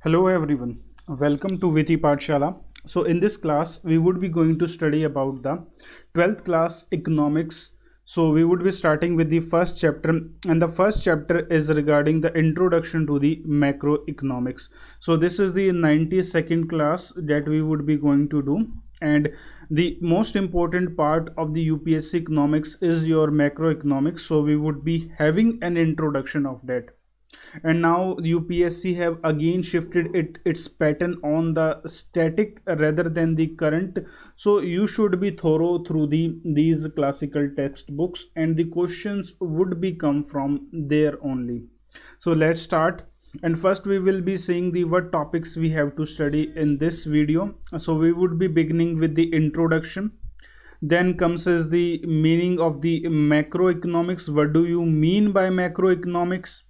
Hello everyone, welcome to Viti Pathshala. So in this class we would be going to study about the 12th class economics. So we would be starting with the first chapter, and the first chapter is regarding the introduction to the macroeconomics. So this is the 92nd class that we would be going to do, and the most important part of the UPSC economics is your macroeconomics. So we would be having an introduction of that, and now UPSC have again shifted its pattern on the static rather than the current. So you should be thorough through these classical textbooks, and the questions would be come from there only. So let's start. And first we will be seeing the what topics we have to study in this video. So we would be beginning with the introduction. Then comes as the meaning of the macroeconomics. What do you mean by macroeconomics?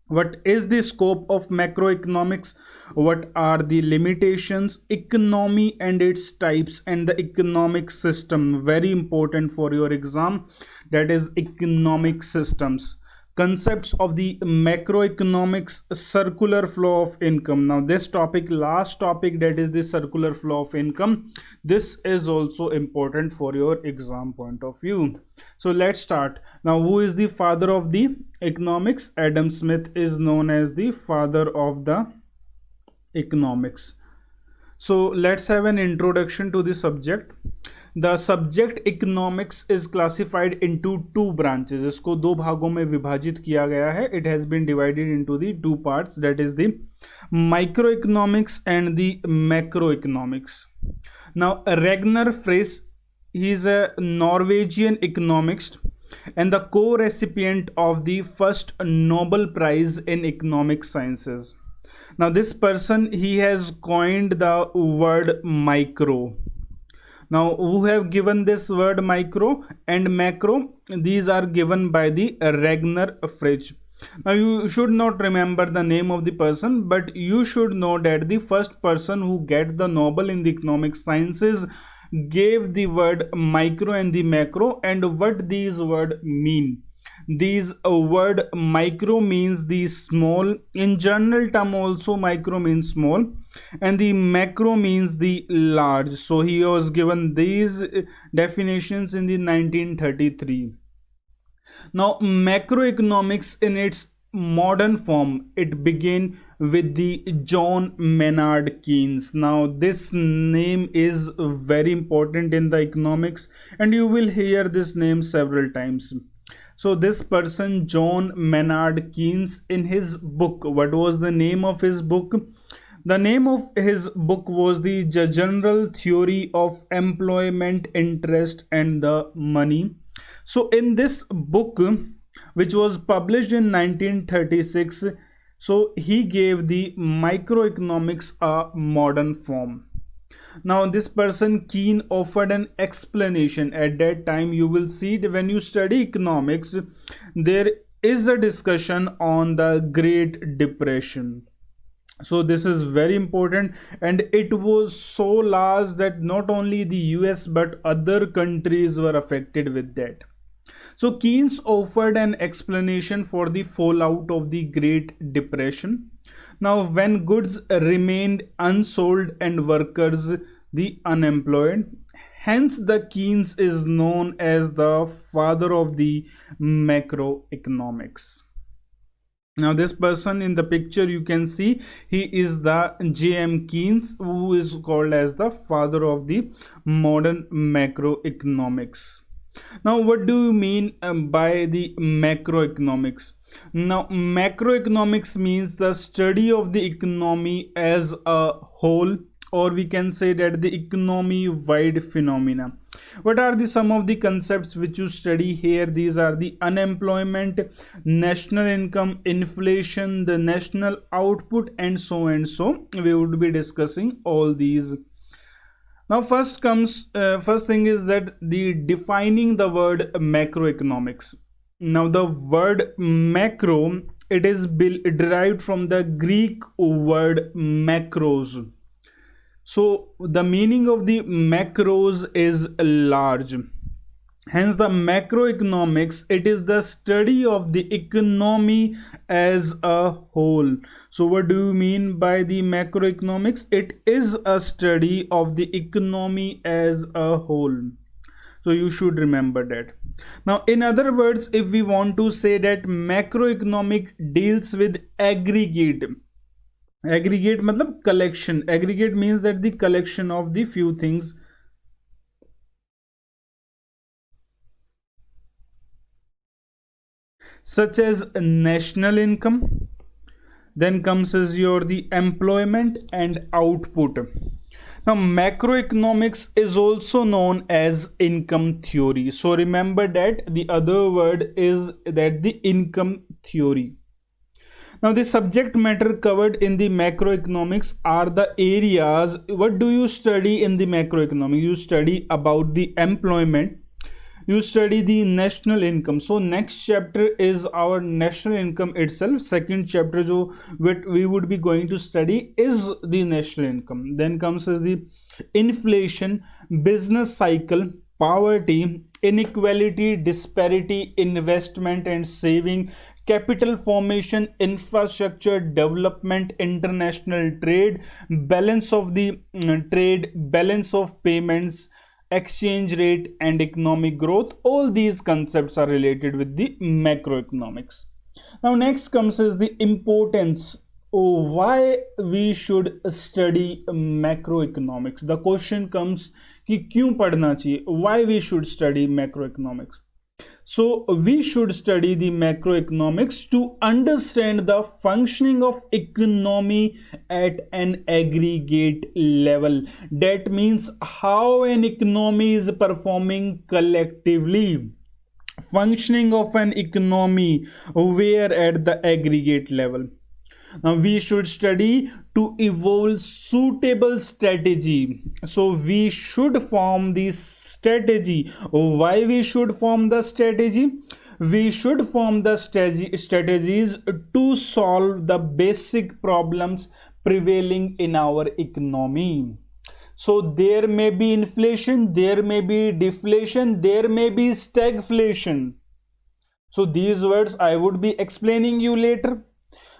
What is the scope of macroeconomics? What are the limitations? Economy and its types, and the economic system, very important for your exam, that is economic systems. Concepts of the macroeconomics, circular flow of income. Now this topic, last topic, that is the circular flow of income, this is also important for your exam point of view. So let's start. Now who is the father of the economics? Adam Smith is known as the father of the economics. So let's have an introduction to the subject. The subject economics is classified into two branches. इसको दो भागों में विभाजित किया गया है. It has been divided into the two parts, that is the microeconomics and the macroeconomics. Now Ragnar Frisch, he is a Norwegian economist and the co-recipient of the first Nobel Prize in Economic Sciences. Now this person, he has coined the word micro. Now who have given this word micro and macro? These are given by the Ragnar Frisch. Now you should not remember the name of the person, but you should know that the first person who get the Nobel in the economic sciences gave the word micro and the macro, and what these word mean. These word micro means the small, in general term also micro means small, and the macro means the large. So he was given these definitions in the 1933. Now macroeconomics in its modern form, it began with the John Maynard Keynes. Now this name is very important in the economics, and you will hear this name several times. So this person, John Maynard Keynes, in his book, what was the name of his book? The name of his book was the General Theory of Employment, Interest and the Money. So in this book, which was published in 1936, so he gave the microeconomics a modern form. Now this person Keen offered an explanation. At that time, you will see that when you study economics, there is a discussion on the Great Depression. So this is very important, and it was so large that not only the US but other countries were affected with that. So Keynes offered an explanation for the fallout of the Great Depression. Now when goods remained unsold and workers the unemployed, hence the Keynes is known as the father of the macroeconomics. Now this person in the picture, you can see he is the J.M. Keynes, who is called as the father of the modern macroeconomics. Now what do you mean by the macroeconomics? Now macroeconomics means the study of the economy as a whole, or we can say that the economy wide phenomena. What are the some of the concepts which you study here? These are the unemployment, national income, inflation, the national output, and so and so. We would be discussing all these. Now first thing is that the defining the word macroeconomics. Now the word macro, it is derived from the Greek word macros. So the meaning of the macros is large. Hence, the macroeconomics, it is the study of the economy as a whole. So, what do you mean by the macroeconomics? It is a study of the economy as a whole. So, you should remember that. Now, in other words, if we want to say that macroeconomic deals with aggregate, aggregate matlab collection, aggregate means that the collection of the few things, such as national income, then comes as your the employment and output. Now macroeconomics is also known as income theory. So remember that the other word is that the income theory. Now the subject matter covered in the macroeconomics are the areas. What do you study in the macroeconomics? You study about the employment, you study the national income. So next chapter is our national income itself. Second chapter jo we would be going to study is the national income. Then comes as the inflation, business cycle, poverty, inequality, disparity, investment and saving, capital formation, infrastructure development, international trade, balance of the trade, balance of payments, exchange rate and economic growth. All these concepts are related with the macroeconomics. Now next comes is the importance. Why we should study macroeconomics? The question comes कि क्यों पढ़ना चाहिए? Why we should study macroeconomics? So we should study the macroeconomics to understand the functioning of economy at an aggregate level. That means how an economy is performing collectively. Functioning of an economy where at the aggregate level. Now we should study to evolve suitable strategy. So we should form the strategy. Why we should form the strategy? We should form the strategies to solve the basic problems prevailing in our economy. So there may be inflation, there may be deflation, there may be stagflation. So these words I would be explaining you later.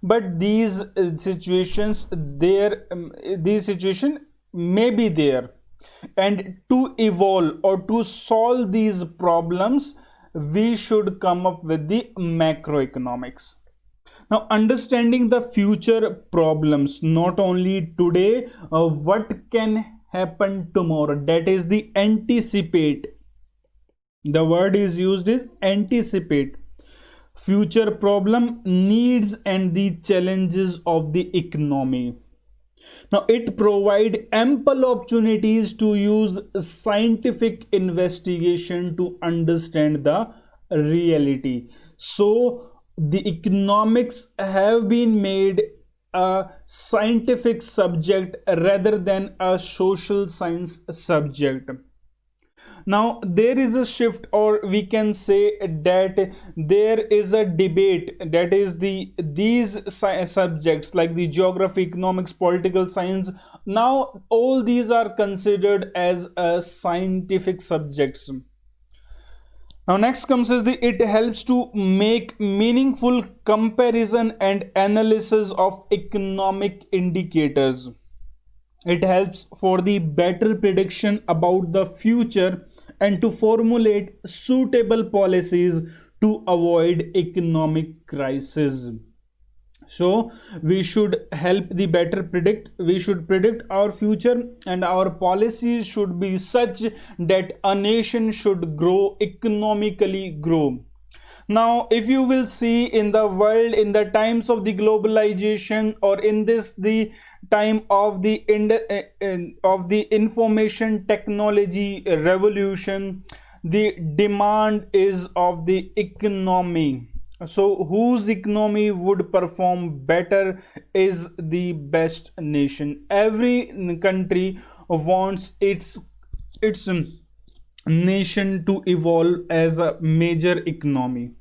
But these situations these situation may be there, and to evolve or to solve these problems we should come up with the macroeconomics. Now understanding the future problems, not only today, what can happen tomorrow, that is the anticipate. The word is used is anticipate. Future problem, needs and the challenges of the economy. Now it provide ample opportunities to use scientific investigation to understand the reality. So the economics have been made a scientific subject rather than a social science subject. Now there is a shift, or we can say that there is a debate, that is these subjects like the geography, economics, political science, now all these are considered as scientific subjects. Now next comes is the it helps to make meaningful comparison and analysis of economic indicators. It helps for the better prediction about the future and to formulate suitable policies to avoid economic crisis. So we should help the better predict, we should predict our future, and our policies should be such that a nation should grow, economically grow. Now if you will see in the world, in the times of the globalization, or in this the time of the information technology revolution, the demand is of the economy. So whose economy would perform better is the best nation. Every country wants its nation to evolve as a major economy.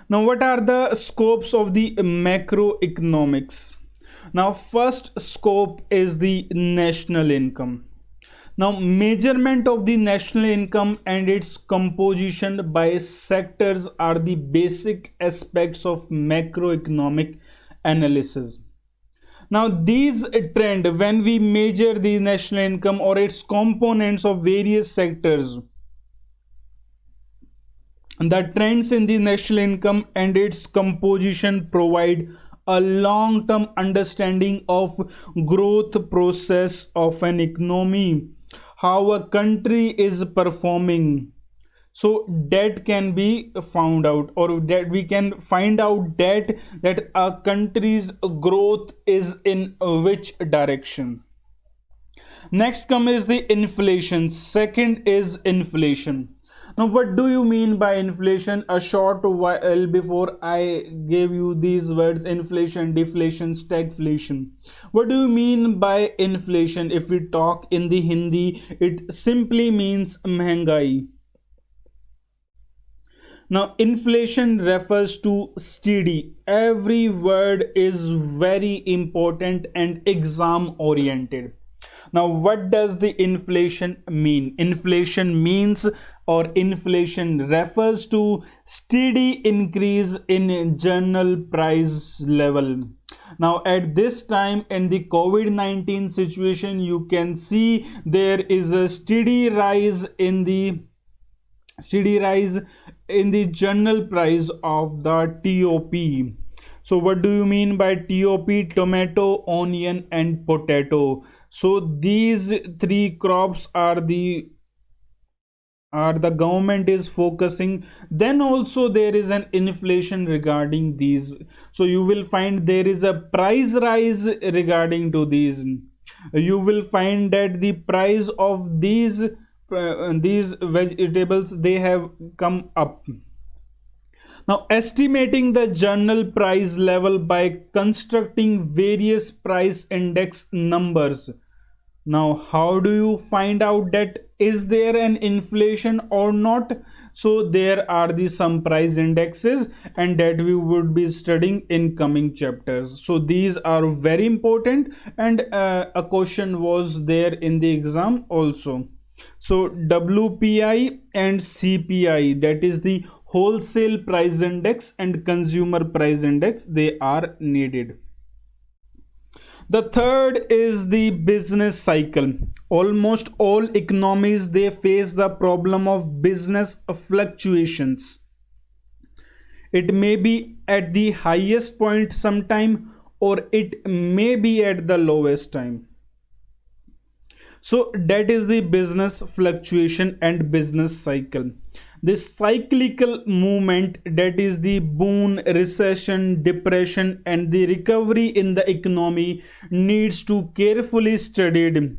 Now what are the scopes of the macroeconomics? Now first scope is the national income. Now, measurement of the national income and its composition by sectors are the basic aspects of macroeconomic analysis. Now, these trend when we measure the national income or its components of various sectors, the trends in the national income and its composition provide a long-term understanding of growth process of an economy, how a country is performing. So that can be found out, or that we can find out that a country's growth is in which direction. Next come is the inflation. Second is inflation. Now, what do you mean by inflation? A short while before I gave you these words: inflation, deflation, stagflation. What do you mean by inflation? If we talk in the Hindi, it simply means महंगाई. Now, inflation refers to steady. Every word is very important and exam oriented. Now, what does the inflation mean? Inflation means, or inflation refers to, steady increase in general price level. Now, at this time in the COVID-19 situation, you can see there is a steady rise in the general price of the TOP. So what do you mean by TOP? Tomato, onion and potato. So these three crops are the government is focusing. Then also there is an inflation regarding these. So you will find there is a price rise regarding to these. You will find that the price of these vegetables, they have come up. Now, estimating the general price level by constructing various price index numbers. Now, how do you find out that is there an inflation or not? So there are the some price indexes, and that we would be studying in coming chapters. So these are very important, and a question was there in the exam also. So WPI and CPI, that is the wholesale price index and consumer price index, they are needed. The third is the business cycle. Almost all economies, they face the problem of business fluctuations. It may be at the highest point sometime, or it may be at the lowest time. So that is the business fluctuation and business cycle. This cyclical movement, that is the boom, recession, depression and the recovery in the economy, needs to carefully studied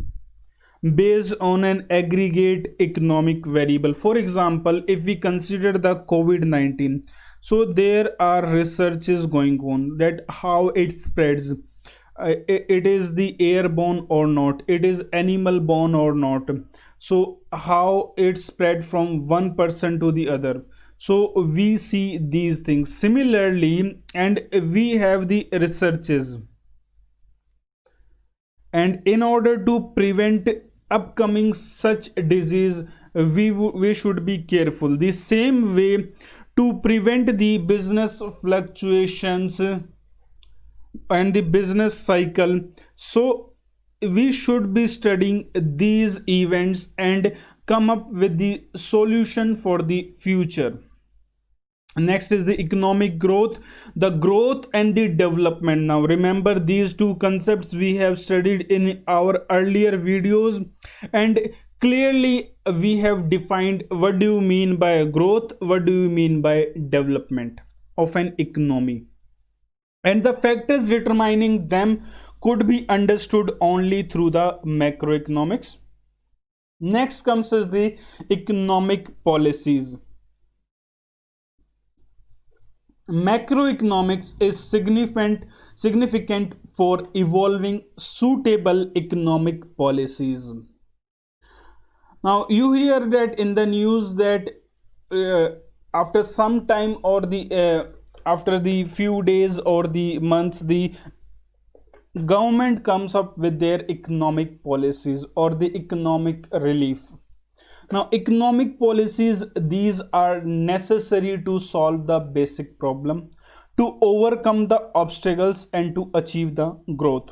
based on an aggregate economic variable. For example, if we consider the COVID-19, so there are researches going on that how it spreads. It is the airborne or not, it is animal borne or not, so how it spread from one person to the other. So we see these things similarly, and we have the researches, and in order to prevent upcoming such disease, we should be careful. The same way, to prevent the business fluctuations and the business cycle, so we should be studying these events and come up with the solution for the future. Next is the economic growth, the growth and the development. Now remember, these two concepts we have studied in our earlier videos, and clearly we have defined what do you mean by growth, what do you mean by development of an economy, and the factors determining them could be understood only through the macroeconomics. Next comes as the economic policies. Macroeconomics is significant for evolving suitable economic policies. Now you hear that in the news that after some time, or the after the few days or the months, the government comes up with their economic policies or the economic relief. Now, economic policies, these are necessary to solve the basic problem, to overcome the obstacles and to achieve the growth.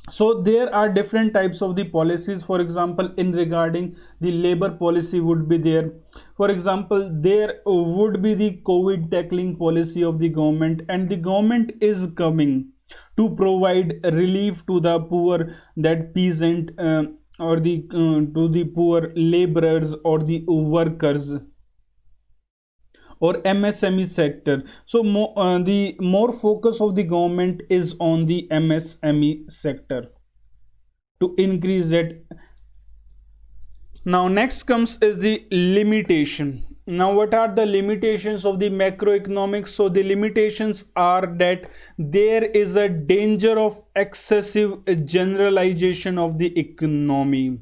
So there are different types of the policies. For example, in regarding the labor policy would be there. For example, there would be the COVID tackling policy of the government, and the government is coming to provide relief to the poor, that peasant, or the to the poor laborers or the workers or MSME sector. So the more focus of the government is on the MSME sector to increase it. Now next comes is the limitation. Now what are the limitations of the macroeconomics? So the limitations are that there is a danger of excessive generalization of the economy.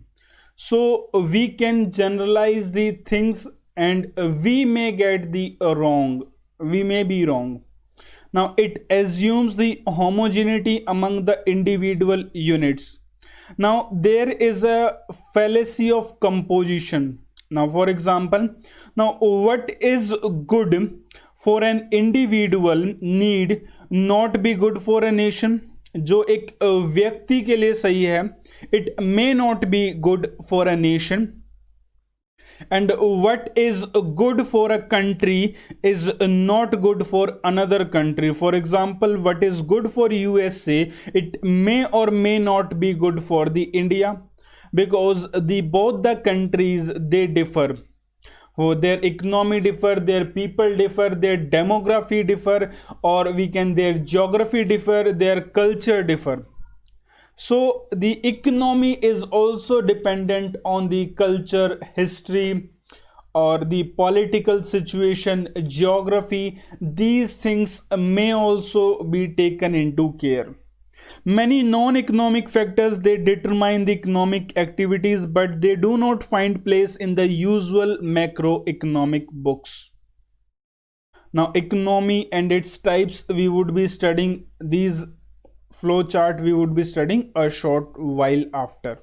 So we can generalize the things and we may get the wrong, we may be wrong. Now it assumes the homogeneity among the individual units. Now there is a fallacy of composition. Now for example, now what is good for an individual need not be good for a nation. जो एक व्यक्ति के लिए सही है, it may not be good for a nation, and what is good for a country is not good for another country. For example, what is good for USA, it may or may not be good for the India, because the both the countries, they differ. Their economy differ, their people differ, their demography differ, or we can their geography differ, their culture differ. So the economy is also dependent on the culture, history, or the political situation, geography. These things may also be taken into care. Many non-economic factors, they determine the economic activities, but they do not find place in the usual macroeconomic books. Now economy and its types, we would be studying these flow chart, we would be studying a short while after.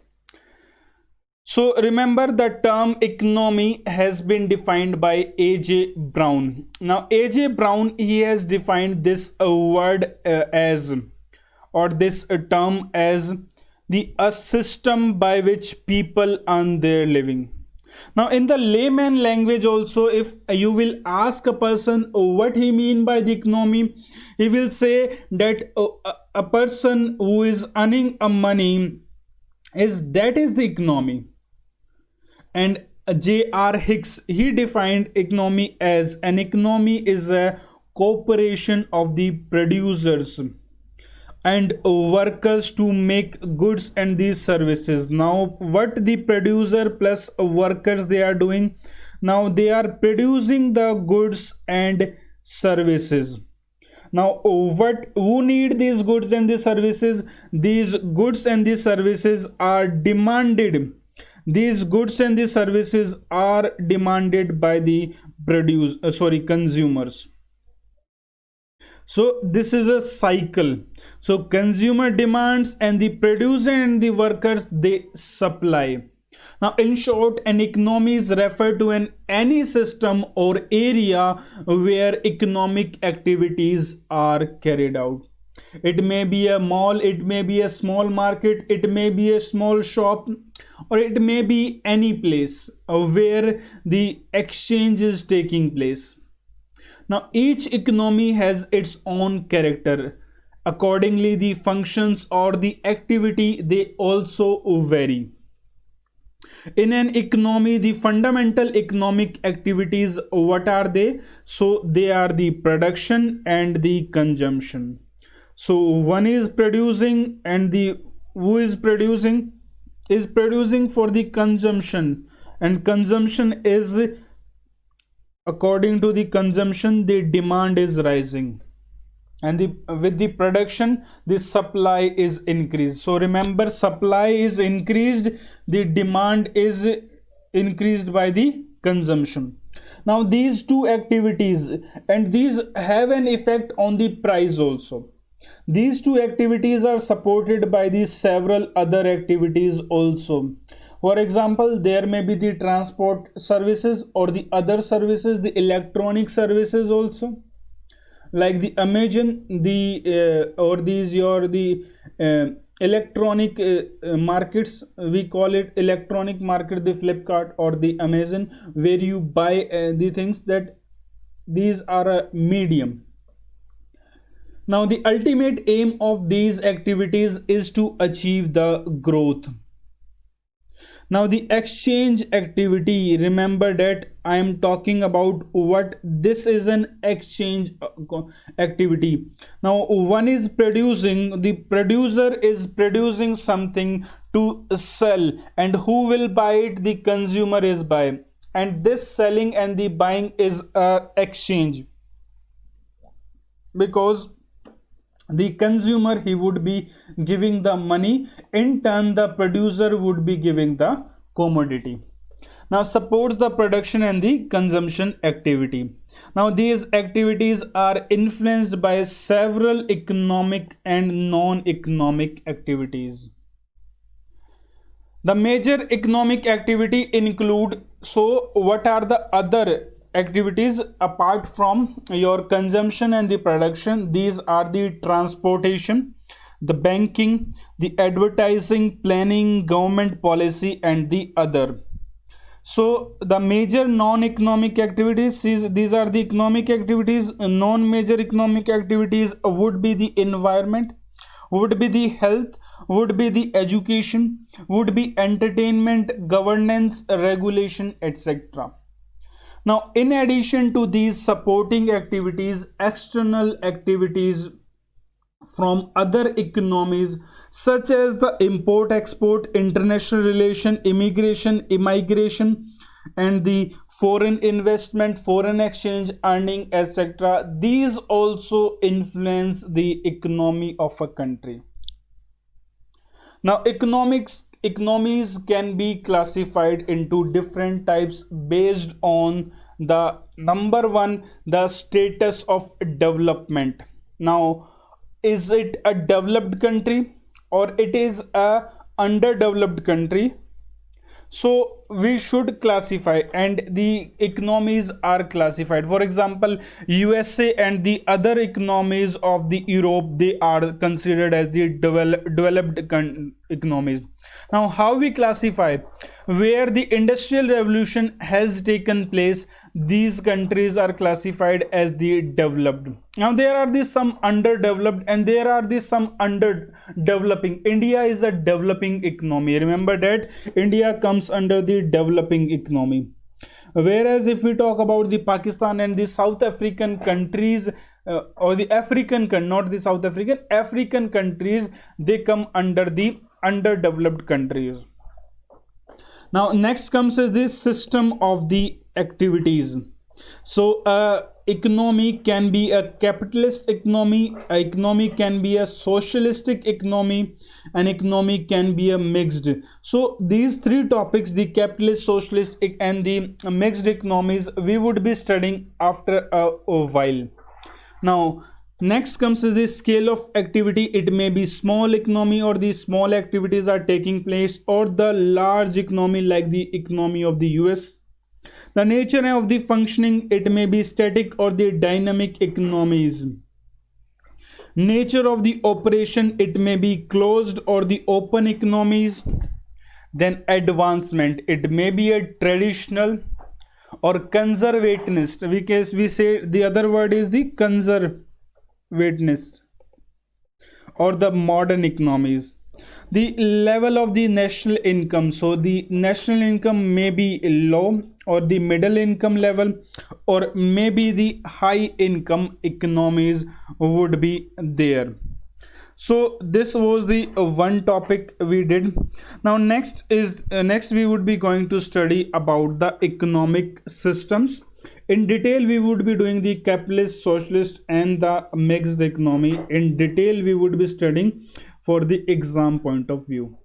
So remember, the term economy has been defined by A.J. Brown. Now A.J. Brown, he has defined this word as, or this term as, the a system by which people earn their living. Now in the layman language also, if you will ask a person what he mean by the economy, he will say that a person who is earning a money is, that is the economy. And J.R. Hicks, he defined economy as, an economy is a corporation of the producers and workers to make goods and these services. Now what the producer plus workers they are doing? Now they are producing the goods and services. Now who need these goods and these services? These goods and these services are demanded. These goods and these services are demanded by the consumers. So this is a cycle. So consumer demands and the producer and the workers, they supply. Now in short, an economy is referred to any system or area where economic activities are carried out. It may be a mall, it may be a small market, it may be a small shop, or it may be any place where the exchange is taking place. Now each economy has its own character. Accordingly, the functions or the activity, they also vary. In an economy, the fundamental economic activities, what are they? So they are the production and the consumption. So one is producing, and the who is producing for the consumption, and consumption is, according to the consumption, the demand is rising, and with the production, the supply is increased. So remember, supply is increased, the demand is increased by the consumption. Now these two activities, and these have an effect on the price also. These two activities are supported by the several other activities also. For example, there may be the transport services or the other services, the electronic services also, like the Amazon, the or these your the electronic markets. We call it electronic market, the Flipkart or the Amazon, where you buy the things that these are a medium. Now the ultimate aim of these activities is to achieve the growth. Now the exchange activity, remember that I am talking about what this is, an exchange activity. Now one is producing, the producer is producing something to sell, and who will buy it? The consumer is buying, and this selling and the buying is a exchange, because the consumer, he would be giving the money, in turn the producer would be giving the commodity. Now supports the production and the consumption activity. Now these activities are influenced by several economic and non-economic activities. The major economic activity include, so what are the other activities apart from your consumption and the production? These are the transportation, the banking, the advertising, planning, government policy, and the other. So the major non-economic activities is, these are the economic activities. Non-major economic activities would be the environment, would be the health, would be the education, would be entertainment, governance, regulation, etc. Now, in addition to these supporting activities, external activities from other economies such as the import export, international relation, immigration, and the foreign investment, foreign exchange, earning, etc., these also influence the economy of a country. Now economies can be classified into different types based on the number one, the status of development. Now, is it a developed country or it is a underdeveloped country? So we should classify, and the economies are classified. For example, USA and the other economies of the Europe, they are considered as the developed economies. Now how we classify? Where the industrial revolution has taken place, these countries are classified as the developed. Now there are these some underdeveloped and there are these some underdeveloping. India is a developing economy. Remember that India comes under the developing economy. Whereas if we talk about the Pakistan and the South African countries, or the African, not the South African, African countries, they come under the underdeveloped countries. Now next comes is this system of the activities. So economy can be a capitalist economy, a economy can be a socialistic economy, an economy can be a mixed. So these three topics, the capitalist, socialist, and the mixed economies, we would be studying after a while. Now next comes is the scale of activity. It may be small economy, or the small activities are taking place, or the large economy like the economy of the US. The nature of the functioning, it may be static or the dynamic economies. Nature of the operation, it may be closed or the open economies. Then advancement, it may be a traditional or conservationist, because we say the other word is the conservationist, or the modern economies. The level of the national income, so the national income may be low or the middle income level, or maybe the high income economies would be there. So this was the one topic we did. Now next we would be going to study about the economic systems. In detail we would be doing the capitalist, socialist, and the mixed economy. In detail we would be studying for the exam point of view.